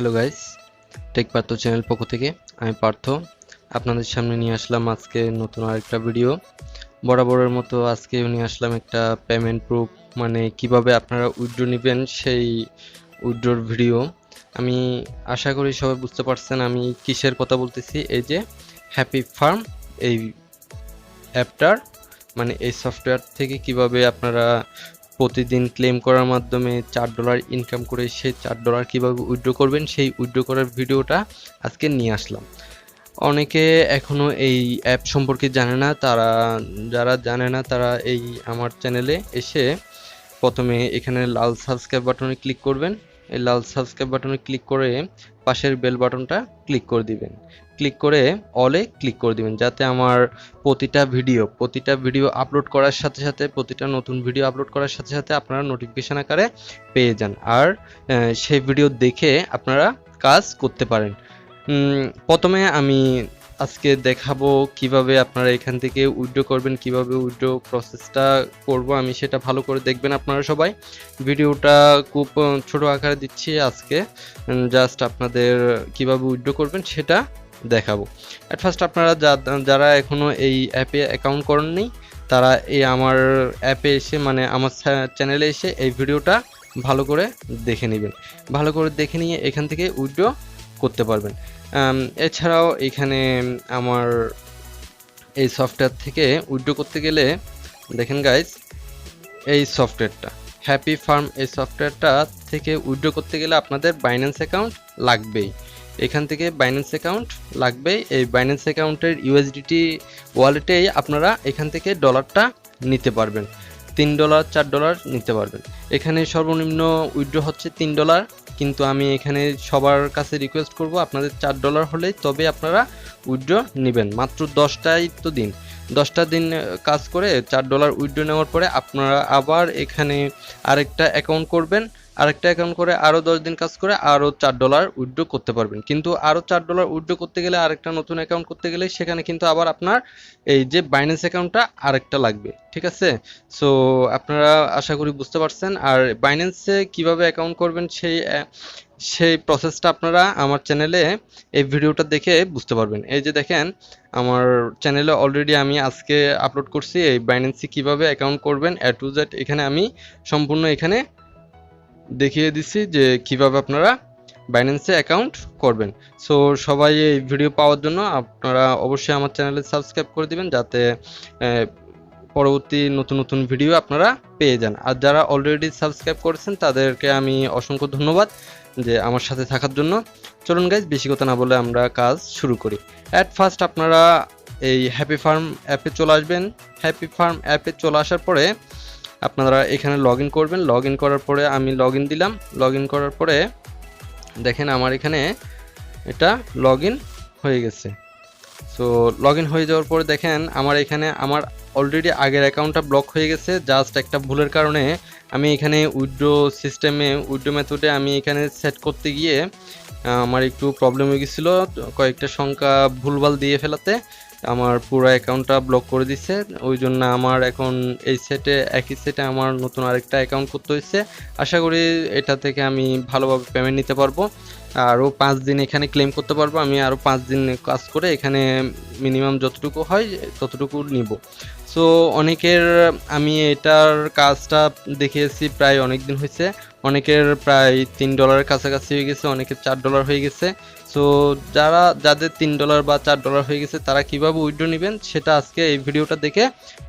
Hello guys, tech Partha channel পক্ষ থেকে আমি পার্থ আপনাদের সামনে নিয়ে আসলাম আজকে নতুন আরেকটা ভিডিও। বরাবরের মতো আজকে নিয়ে আসলাম একটা পেমেন্ট প্রুফ, মানে কিভাবে আপনারা উইথড্র নেবেন সেই উইথড্রর ভিডিও। আমি আশা করি সবাই বুঝতে পারছেন আমি কিসের কথা বলতেছি। এই যে হ্যাপি ফার্ম, এই অ্যাপটার মানে এই সফটওয়্যার থেকে কিভাবে আপনারা প্রতিদিন ক্লেম করার মাধ্যমে $4 ইনকাম করে সেই $4 কিভাবে উইথড্র করবেন সেই উইথড্র করার ভিডিওটা আজকে নিয়ে আসলাম। অনেকে এখনো এই অ্যাপ সম্পর্কে জানে না, যারা জানে না তারা এই আমার চ্যানেলে এসে প্রথমে এখানে লাল সাবস্ক্রাইব বাটনে ক্লিক করবেন। এই লাল সাবস্ক্রাইব বাটনে ক্লিক করে পাশের বেল বাটনটা ক্লিক করে দিবেন। ক্লিক করে অলে ক্লিক করে দিবেন, যাতে আমার প্রতিটা ভিডিও আপলোড করার সাথে সাথে প্রতিটা নতুন ভিডিও আপলোড করার সাথে সাথে আপনারা নোটিফিকেশন আকারে পেয়ে যান, আর সেই ভিডিও দেখে আপনারা কাজ করতে পারেন। প্রথমে আমি আজকে দেখাবো কিভাবে আপনারা এখান থেকে উইথড্র করবেন, কিভাবে উইথড্র প্রসেসটা করব আমি সেটা ভালো করে দেখবেন আপনারা সবাই। ভিডিওটা খুব ছোট আকারে দিচ্ছি আজকে, জাস্ট আপনাদের কিভাবে উইথড্র করবেন সেটা দেখাবো। অ্যাট ফার্স্ট আপনারা যারা এখনো এই অ্যাপে অ্যাকাউন্ট করেননি তারা এই আমার অ্যাপে এসে, মানে আমার চ্যানেলে এসে এই ভিডিওটা ভালো করে দেখে নেবেন। ভালো করে দেখে নিয়ে এখান থেকে উইথড্র করতে পারবেন। এছাড়াও এখানে আমার এই সফটওয়্যার থেকে উইথড্র করতে গেলে দেখেন গাইস, এই সফটওয়্যারটা হ্যাপি ফার্ম, এই সফটওয়্যারটা থেকে উইথড্র করতে গেলে আপনাদের বাইন্যান্স অ্যাকাউন্ট লাগবেই। এখান থেকে বাইন্যান্স অ্যাকাউন্ট লাগবেই। এই বাইন্যান্স অ্যাকাউন্টের ইউএসডিটি ওয়ালেটেই আপনারা এখান থেকে ডলারটা নিতে পারবেন। $3 $4 নিতে পারবেন। এখানে সর্বনিম্ন উইথড্র হচ্ছে $3, কিন্তু আমি এখানে সবার কাছে রিকোয়েস্ট করব আপনাদের $4 হলেই তবে আপনারা উইথড্র নেবেন। মাত্র 10টা দিন কাজ করে $4 উইথড্র নেওয়ার পরে আপনারা আবার এখানে আরেকটা অ্যাকাউন্ট করবেন, আরেকটা অ্যাকাউন্ট করে আরও 10 দিন কাজ করে আরও $4 উইথড্র করতে পারবেন। কিন্তু আরও $4 উইথড্র করতে গেলে, আরেকটা নতুন অ্যাকাউন্ট করতে গেলে সেখানে কিন্তু আবার আপনার এই যে বাইন্যান্স অ্যাকাউন্টটা আরেকটা লাগবে, ঠিক আছে? সো আপনারা আশা করি বুঝতে পারছেন। আর বাইন্যান্সে কিভাবে অ্যাকাউন্ট করবেন সেই প্রসেসটা আপনারা আমার চ্যানেলে এই ভিডিওটা দেখে বুঝতে পারবেন। এই যে দেখেন আমার চ্যানেলে অলরেডি আমি আজকে আপলোড করছি এই বাইন্যান্সে কিভাবে অ্যাকাউন্ট করবেন A to Z। এখানে আমি সম্পূর্ণ এখানে দেখিয়ে দিচ্ছি যে কিভাবে আপনারা বাইন্যান্সে অ্যাকাউন্ট করবেন। সো সবাই এই ভিডিও পাওয়ার জন্য আপনারা অবশ্যই আমার চ্যানেলে সাবস্ক্রাইব করে দিবেন, যাতে পরবর্তী নতুন ভিডিও আপনারা পেয়ে যান। আর যারা অলরেডি সাবস্ক্রাইব করেছেন তাদেরকে আমি অসংখ্য ধন্যবাদ যে আমার সাথে থাকার জন্য। চলুন গাইজ, বেশি কথা না বলে আমরা কাজ শুরু করি। অ্যাট ফার্স্ট আপনারা এই হ্যাপি ফার্ম অ্যাপে চলে আসবেন। হ্যাপি ফার্ম অ্যাপে চলে আসার পরে আপনারা এখানে লগ ইন করবেন। লগ ইন করার পরে আমি লগ ইন দিলাম। লগ ইন করার পরে দেখেন আমার এখানে এটা লগ ইন হয়ে গেছে। সো লগ ইন হয়ে যাওয়ার পরে দেখেন আমার এখানে আমার অলরেডি আগের অ্যাকাউন্টটা ব্লক হয়ে গেছে। জাস্ট একটা ভুলের কারণে আমি এখানে উইথড্র সিস্টেমে, উইথড্র মেথডে আমি এখানে সেট করতে গিয়ে আমার একটু প্রবলেম হয়ে গেছিলো। কয়েকটা সংখ্যা ভুলভাল দিয়ে ফেলাতে আমার পুরো অ্যাকাউন্টটা ব্লক করে দিচ্ছে। ওই জন্য আমার এখন একই সেটে আমার নতুন আরেকটা অ্যাকাউন্ট করতে হয়েছে। আশা করি এটা থেকে আমি ভালোভাবে পেমেন্ট নিতে পারবো, আরও 5 দিন এখানে ক্লেম করতে পারবো। আমি আরও 5 দিন কাজ করে এখানে মিনিমাম যতটুকু হয় ততটুকু নিব। সো অনেকের আমি এটার কাজটা দেখিয়েছি প্রায় অনেক দিন হয়েছে, অনেকের প্রায় $3 কাছাকাছি হয়ে গেছে, অনেকের $4 হয়ে গেছে। সো যাদের $3 বা $4 হয়ে গেছে তারা কিভাবে উইথড্র নেবেন সেটা আজকে এই ভিডিওটা দেখে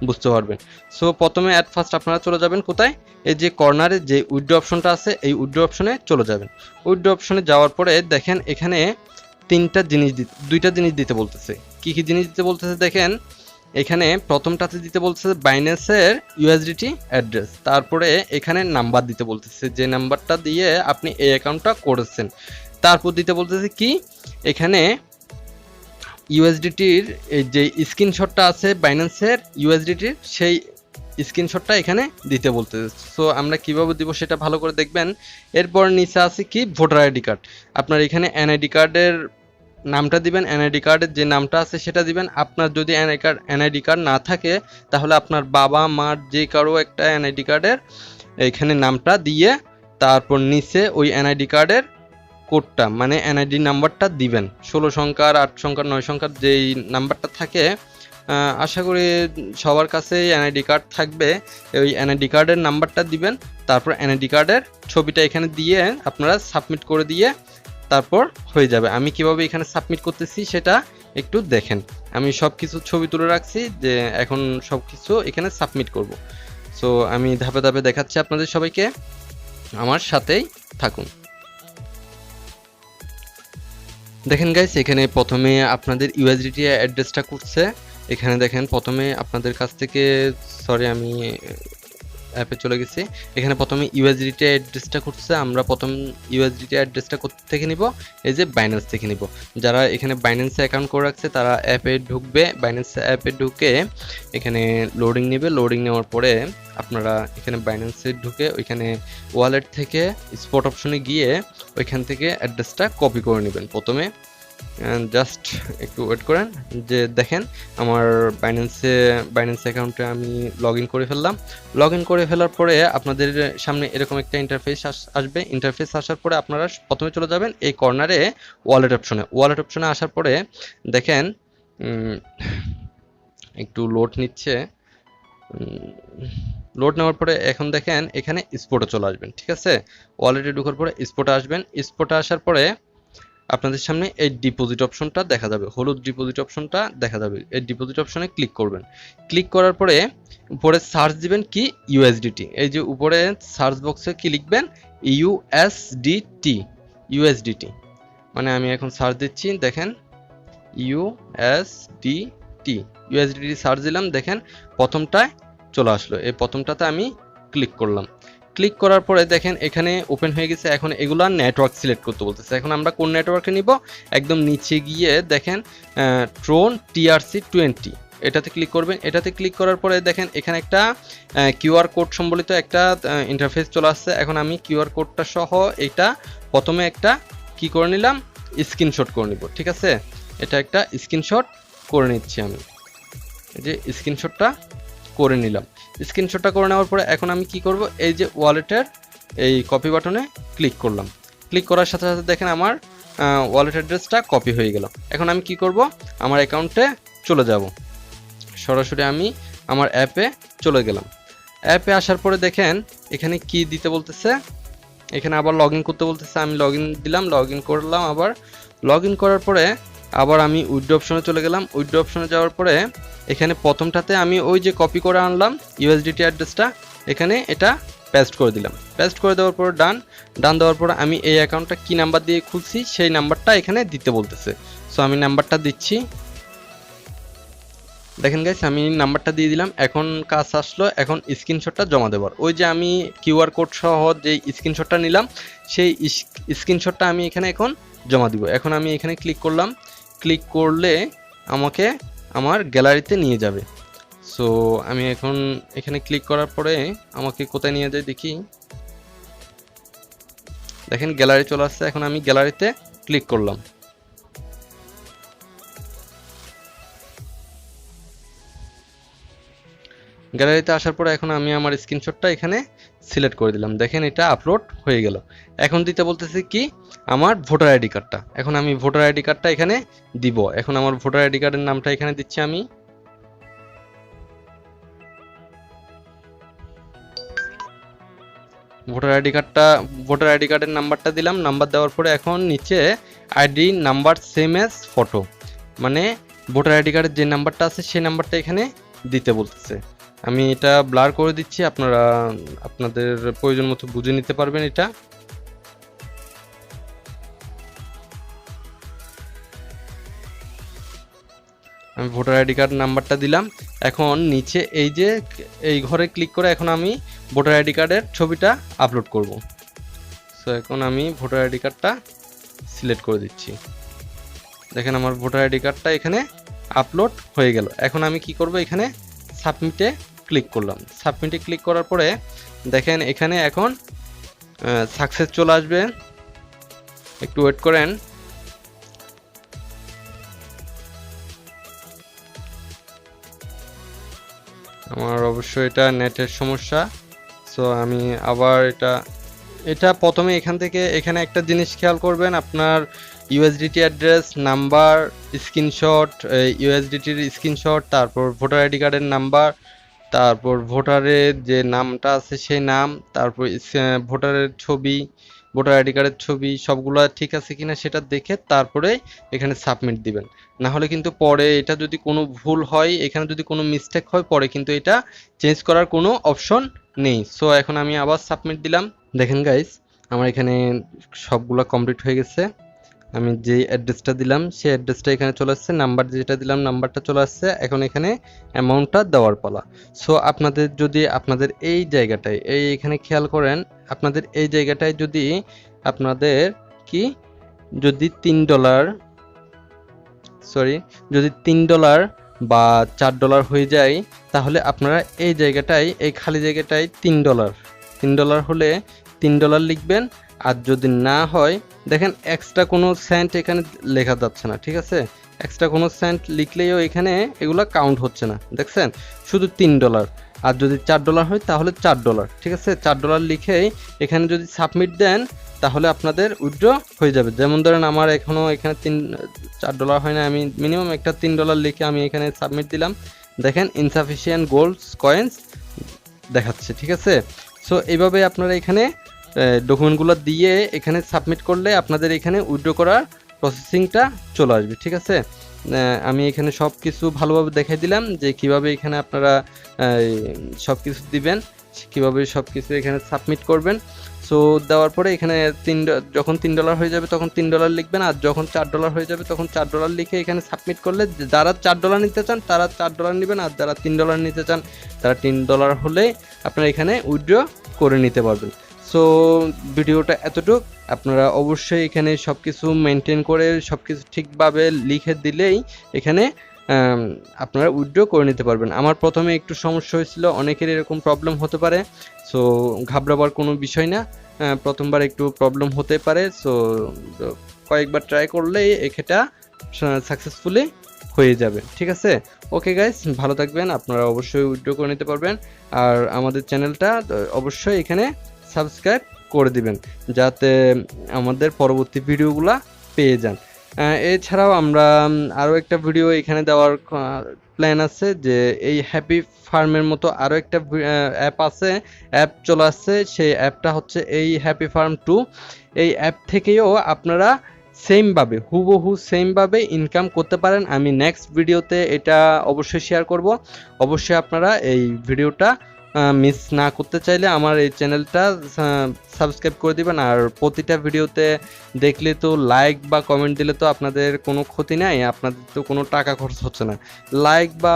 বুঝতে পারবেন। সো প্রথমে অ্যাট ফার্স্ট আপনারা চলে যাবেন কোথায়, এই যে কর্নারে যে উইথড্র অপশনটা আছে এই উইথড্র অপশনে চলে যাবেন। উইথড্র অপশনে যাওয়ার পরে দেখেন এখানে দুইটা জিনিস দিতে বলতেছে। কি জিনিস দিতে বলতেছে দেখেন, এখানে প্রথমটাতে দিতে বলতেছে বাইন্যান্সের ইউএসডিটি অ্যাড্রেস, তারপরে এখানে নাম্বার দিতে বলতেছে যে নাম্বারটা দিয়ে আপনি এই অ্যাকাউন্টটা করেছেন। তারপর দিতে বলতেছে কি, এখানে ইউএসডিটির এই যে স্ক্রিনশটটা আছে বাইন্যান্সের ইউএসডিটির, সেই স্ক্রিনশটটা এখানে দিতে বলতেছে। সো আমরা কিভাবে দিব সেটা ভালো করে দেখবেন। এরপর নিচে আছে কি, ভোটার আইডি কার্ড। আপনার এখানে এনআইডি কার্ডের নামটা দিবেন, এনআইডি কার্ডের যে নামটা আছে সেটা দিবেন। আপনার যদি এনআইডি কার্ড না থাকে তাহলে আপনার বাবা মার যে কারো একটা এনআইডি কার্ডের এখানে নামটা দিয়ে তারপর নিচে ওই এনআইডি কার্ডের কোডটা মানে এনআইডি নাম্বারটা দিবেন, 16 সংখ্যার 8 সংখ্যার 9 সংখ্যার যেই নাম্বারটা থাকে, আশা করি সবার কাছেই এনআইডি কার্ড থাকবে। ওই এনআইডি কার্ডের নাম্বারটা দিবেন, তারপর এনআইডি কার্ডের ছবিটা এখানে দিয়ে আপনারা সাবমিট করে দিয়ে তারপর হয়ে যাবে। আমি কিভাবে এখানে সাবমিট করতেছি সেটা একটু দেখেন। আমি সব কিছু ছবি তুলে রাখছি, যে এখন সব কিছু এখানে সাবমিট করব। সো আমি ধাপে ধাপে দেখাচ্ছি আপনাদের সবাইকে, আমার সাথেই থাকুন। দেখেন গাইস, এখানে প্রথমে আপনাদের ইউএসডিটি অ্যাড্রেসটা করছে। এখানে দেখেন প্রথমে আপনাদের কাছ থেকে, সরি আমি অ্যাপে চলে গেছি। এখানে প্রথমে ইউএসডিটি অ্যাড্রেসটা করছে। আমরা প্রথম ইউএসডিটি অ্যাড্রেসটা থেকে নিব, এই যে বাইন্যান্স থেকে নিব। যারা এখানে বাইন্যান্সে অ্যাকাউন্ট করে রাখছে তারা অ্যাপে ঢুকবে, বাইন্যান্স অ্যাপে ঢুকে এখানে লোডিং নেবে। লোডিং নেওয়ার পরে আপনারা এখানে বাইন্যান্সে ঢুকে ওইখানে ওয়ালেট থেকে স্পট অপশনে গিয়ে ওইখান থেকে অ্যাড্রেসটা কপি করে নেবেন প্রথমে। জাস্ট একটু ওয়েট করেন, যে দেখেন আমার বাইন্যান্স অ্যাকাউন্টে আমি লগ ইন করে ফেললাম। লগ ইন করে ফেলার পরে আপনাদের সামনে এরকম একটা ইন্টারফেস আসবে। ইন্টারফেস আসার পরে আপনারা প্রথমে চলে যাবেন এই কর্নারে ওয়ালেট অপশনে আসার পরে দেখেন একটু লোড নিচ্ছে। লোড নেওয়ার পরে এখন দেখেন এখানে স্পটে চলে আসবেন, ঠিক আছে। ওয়ালেটে ঢোকার পরে স্পটে আসবেন। স্পটে আসার পরে আপনাদের সামনে এই ডিপোজিট অপশনটা দেখা যাবে, হলুদ ডিপোজিট অপশনটা দেখা যাবে। এই ডিপোজিট অপশনে ক্লিক করবেন। ক্লিক করার পরে উপরে সার্চ দিবেন কি ইউএসডিটি। এই যে উপরে সার্চ বক্সে কি লিখবেন, ইউএসডিটি। মানে আমি এখন সার্চ দিচ্ছি, দেখেন ইউএসডিটি সার্চ দিলাম, দেখেন প্রথমটায় চলে আসলো। এই প্রথমটাতে আমি ক্লিক করলাম। ক্লিক করার পরে দেখেন এখানে ওপেন হয়ে গেছে। এখন এগুলা নেটওয়ার্ক সিলেক্ট করতে বলতেছে। এখন আমরা কোন নেটওয়ার্কে নিব, একদম নিচে গিয়ে দেখেন ট্রোন TRC20 এটাতে ক্লিক করবেন। এটাতে ক্লিক করার পরে দেখেন এখানে একটা কিউআর কোড সম্বলিত একটা ইন্টারফেস চলে আসছে। এখন আমি কিউআর কোডটা সহ এটা প্রথমে একটা কি করে নিলাম, স্ক্রিনশট করে নিব, ঠিক আছে। এটা একটা স্ক্রিনশট করে নিচ্ছি আমি, এই যে স্ক্রিনশটটা করে নিলাম। স্ক্রিনশটটা করে নেওয়ার পরে এখন আমি কি করব, এই যে ওয়ালেটের এই কপি বাটনে ক্লিক করলাম। ক্লিক করার সাথে সাথে দেখেন আমার ওয়ালেট অ্যাড্রেসটা কপি হয়ে গেল। এখন আমি কি করব, আমার অ্যাকাউন্টে চলে যাব। সরাসরি আমি আমার অ্যাপে চলে গেলাম। অ্যাপে আসার পরে দেখেন এখানে কি দিতে বলতেছে, এখানে আবার লগ ইন করতে বলতেছে। আমি লগ ইন দিলাম, লগ ইন করলাম। আবার লগ ইন করার পরে আবার আমি উইথড্র অপশনে চলে গেলাম। উইথড্র অপশনে যাওয়ার পরে এখানে প্রথমটাতে আমি ওই যে কপি করে আনলাম ইউএসডিটি অ্যাড্রেসটা, এখানে এটা পেস্ট করে দিলাম। পেস্ট করে দেওয়ার পর ডান দেওয়ার পর আমি এই অ্যাকাউন্টটা কি নাম্বার দিয়ে খুলছি সেই নাম্বারটা এখানে দিতে বলতেছে। সো আমি নাম্বারটা দিচ্ছি। দেখেন গাইস, আমি নাম্বারটা দিয়ে দিলাম। এখন কাজ আসলো, এখন স্ক্রিনশটটা জমা দেওয়ার। ওই যে আমি কিউআর কোড সহ যে স্ক্রিনশটটা নিলাম সেই স্ক্রিনশটটা আমি এখানে এখন জমা দিব। এখন আমি এখানে ক্লিক করলাম। ক্লিক করলে আমাকে আমার গ্যালারিতে নিয়ে যাবে। সো আমি এখন এখানে ক্লিক করার পরে আমাকে কোথায় নিয়ে যায় দেখি। দেখেন গ্যালারি চলে আসছে। এখন আমি গ্যালারিতে ক্লিক করলাম। গ্যালারিতে আসার পরে এখন আমি আমার স্ক্রিনশটটা এখানে সিলেক্ট করে দিলাম। দেখেন এটা আপলোড হয়ে গেল। এখন দিতে বলতেছি কি আমার ভোটার আইডি কার্ডটা। এখন আমি ভোটার আইডি কার্ডটা এখানে দিব। এখন আমার ভোটার আইডি কার্ডের নামটা এখানে দিচ্ছি আমি। ভোটার আইডি কার্ডের নাম্বারটা দিলাম। নাম্বার দেওয়ার পরে এখন নিচে ID number same as photo, মানে ভোটার আইডি কার্ডের যে নাম্বারটা আছে সেই নাম্বারটা এখানে দিতে বলতেছে। আমি এটা ব্লার করে দিচ্ছি, আপনারা আপনাদের প্রয়োজন মতো বুঝে নিতে পারবেন এটা। আমি ভোটার আইডি কার্ড নাম্বারটা দিলাম। এখন নিচে এই যে এই ঘরে ক্লিক করে এখন আমি ভোটার আইডি কার্ডের ছবিটা আপলোড করব। সো এখন আমি ভোটার আইডি কার্ডটা সিলেক্ট করে দিচ্ছি। দেখেন আমার ভোটার আইডি কার্ডটা এখানে আপলোড হয়ে গেল। এখন আমি কি করব, এখানে সাবমিটে ক্লিক করলাম। সাবমিটে ক্লিক করার পরে দেখেন এখানে এখন সাকসেস চলে আসবে। একটু ওয়েট করেন। আমার অবশ্যই এটা নেটের সমস্যা, সো আমি আবার এটা এটা প্রথমে এখান থেকে এখানে একটা জিনিস খেয়াল করবেন, আপনার ইউএসডিটি অ্যাড্রেস, নাম্বার, স্ক্রিনশট, ইউএসডিটির স্ক্রিনশট, তারপর ভোটার আইডি কার্ডের নাম্বার, তারপর ভোটারের যে নামটা আছে সেই নাম, তারপর ভোটারের ছবি, ভোটার আইডি কার্ডের ছবি, সবগুলো ঠিক আছে কিনা সেটা দেখে তারপরে এখানে সাবমিট দিবেন। না হলে কিন্তু পরে এটা যদি কোনো ভুল হয়, এখানে যদি কোনো মিস্টেক হয়, পরে কিন্তু এটা চেঞ্জ করার কোনো অপশন নেই। সো এখন আমি আবার সাবমিট দিলাম। দেখেন গাইস, আমার এখানে সবগুলা কমপ্লিট হয়ে গেছে। আমি যে অ্যাড্রেসটা দিলাম সেই অ্যাড্রেসটা এখানে চলে আসছে, নাম্বার যেটা দিলাম নাম্বারটা চলে আসছে। এখন এখানে অ্যামাউন্টটা দেওয়ার পালা। সো আপনাদের যদি আপনাদের এই জায়গাটায় এখানে খেয়াল করেন, আপনাদের এই জায়গাটায় যদি আপনাদের কি যদি $3 যদি $3 বা $4 হয়ে যায়, তাহলে আপনারা এই জায়গাটায় এই খালি জায়গাটায় $3 হলে $3 লিখবেন। আর যদি না হয়, দেখেন এক্সট্রা কোনো সেন্ট এখানে লেখা যাচ্ছে না, ঠিক আছে? এক্সট্রা কোনো সেন্ট লিখলেও এখানে এগুলো কাউন্ট হচ্ছে না, দেখছেন? শুধু $3। আর যদি $4 হয় তাহলে $4, ঠিক আছে? $4 লিখেই এখানে যদি সাবমিট দেন তাহলে আপনাদের উইথড্র হয়ে যাবে। যেমন ধরেন আমার এখনও এখানে $4 হয় না, আমি মিনিমাম একটা $3 লিখে আমি এখানে সাবমিট দিলাম। দেখেন ইনসাফিসিয়েন্ট গোল্ডস কয়েন্স দেখাচ্ছে, ঠিক আছে? সো এইভাবে আপনারা এখানে ডকুমেন্টগুলো দিয়ে এখানে সাবমিট করলে আপনাদের এখানে উইথড্র করার প্রসেসিংটা চলে আসবে, ঠিক আছে? আমি এখানে সব কিছু ভালোভাবে দেখাই দিলাম যে কিভাবে এখানে আপনারা সব কিছু দিবেন, কিভাবে সব কিছু এখানে সাবমিট করবেন। সো দেওয়ার পরে এখানে যখন $3 হয়ে যাবে তখন $3 লিখবেন, আর যখন $4 হয়ে যাবে তখন $4 লিখে এখানে সাবমিট করলে যারা $4 নিতে চান তারা $4 নেবেন, আর যারা $3 নিতে চান তারা $3 হলে আপনারা এখানে উইথড্র করে নিতে পারবেন। সো ভিডিওটা এতটুক। আপনারা অবশ্যই এখানে সব কিছু মেনটেন করে সব কিছু ঠিকভাবে লিখে দিলেই এখানে আপনারা উইথড্র করে নিতে পারবেন। আমার প্রথমে একটু সমস্যা হয়েছিল, অনেকের এরকম প্রবলেম হতে পারে। সো ঘাবড়াবার কোনো বিষয় না, প্রথমবার একটু প্রবলেম হতে পারে। সো কয়েকবার ট্রাই করলেই এটা সাকসেসফুলি হয়ে যাবে, ঠিক আছে? ওকে গাইস, ভালো থাকবেন, আপনারা অবশ্যই উইথড্র করে নিতে পারবেন। আর আমাদের চ্যানেলটা অবশ্যই এখানে সাবস্ক্রাইব করে দিবেন যাতে আমাদের পরবর্তী ভিডিওগুলো পেয়ে যান। এছাড়াও আমরা আরও একটা ভিডিও এখানে দেওয়ার প্ল্যান আছে, যে এই হ্যাপি ফার্মের মতো আরও একটা অ্যাপ আছে, অ্যাপ চলে আসছে। সেই অ্যাপটা হচ্ছে এই হ্যাপি ফার্ম 2। এই অ্যাপ থেকেও আপনারা সেমভাবে হুবহু সেমভাবে ইনকাম করতে পারেন। আমি নেক্সট ভিডিওতে এটা অবশ্যই শেয়ার করব। অবশ্যই আপনারা এই ভিডিওটা মিস না করতে চাইলে আমার এই চ্যানেলটা সাবস্ক্রাইব করে দিবেন। আর প্রতিটা ভিডিওতে দেখলে তো লাইক বা কমেন্ট দিলে তো আপনাদের কোনো ক্ষতি নাই, আপনাদের তো কোনো টাকা খরচ হচ্ছে না। লাইক বা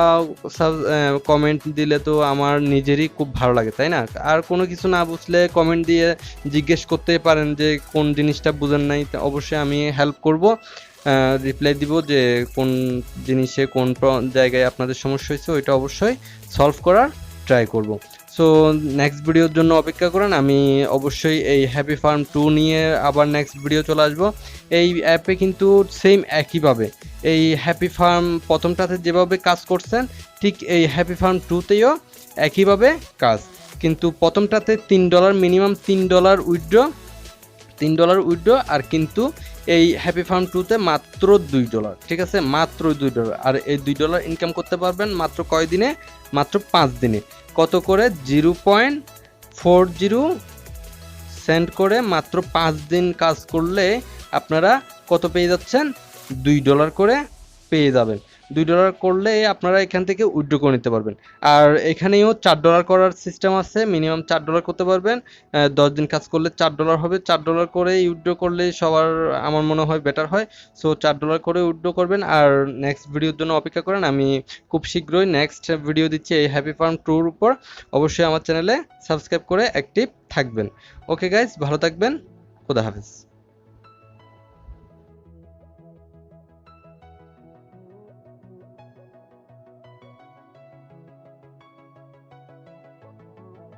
কমেন্ট দিলে তো আমার নিজেরই খুব ভালো লাগে, তাই না? আর কোনো কিছু না বুঝলে কমেন্ট দিয়ে জিজ্ঞেস করতে পারেন যে কোন জিনিসটা বুঝেন নাই, অবশ্যই আমি হেল্প করব, রিপ্লাই দিব যে কোন জিনিসে কোন জায়গায় আপনাদের সমস্যা হয়েছে, ওইটা অবশ্যই সলভ করার ট্রাই করব। সো নেক্সট ভিডিওর জন্য অপেক্ষা করেন। আমি অবশ্যই এই হ্যাপি ফার্ম 2 নিয়ে আবার নেক্সট ভিডিও চলে আসবো। এই অ্যাপে কিন্তু সেম একইভাবে এই হ্যাপি ফার্ম প্রথমটাতে যেভাবে কাজ করছেন, ঠিক এই হ্যাপি ফার্ম 2তেও একইভাবে কাজ, কিন্তু প্রথমটাতে $3 মিনিমাম $3 উইথড্র, আর কিন্তু এই হ্যাপি ফার্ম 2তে মাত্র $2, ঠিক আছে? মাত্র $2। আর এই $2 ইনকাম করতে পারবেন মাত্র কয় দিনে? মাত্র 5 দিনে। কত করে? 0.40 সেন্ট করে মাত্র 5 দিন কাজ করলে আপনারা কত পেয়ে যাচ্ছেন? $2 করে পেয়ে যাবেন। $2 করলে আপনারা এখান থেকে উইথড্র করে নিতে পারবেন। আর এখানেও $4 করার সিস্টেম আছে, মিনিমাম $4 করতে পারবেন। 10 দিন কাজ করলে $4 হবে। $4 করে উইথড্র করলে সবার আমার মনে হয় বেটার হয়। সো $4 করে উইথড্র করবেন। আর নেক্সট ভিডিওর জন্য অপেক্ষা করেন, আমি খুব শীঘ্রই নেক্সট ভিডিও দিচ্ছি এই হ্যাপি ফার্ম 2-র উপর। অবশ্যই আমার চ্যানেলে সাবস্ক্রাইব করে অ্যাক্টিভ থাকবেন। ওকে গাইস, ভালো থাকবেন, খোদা হাফেজ।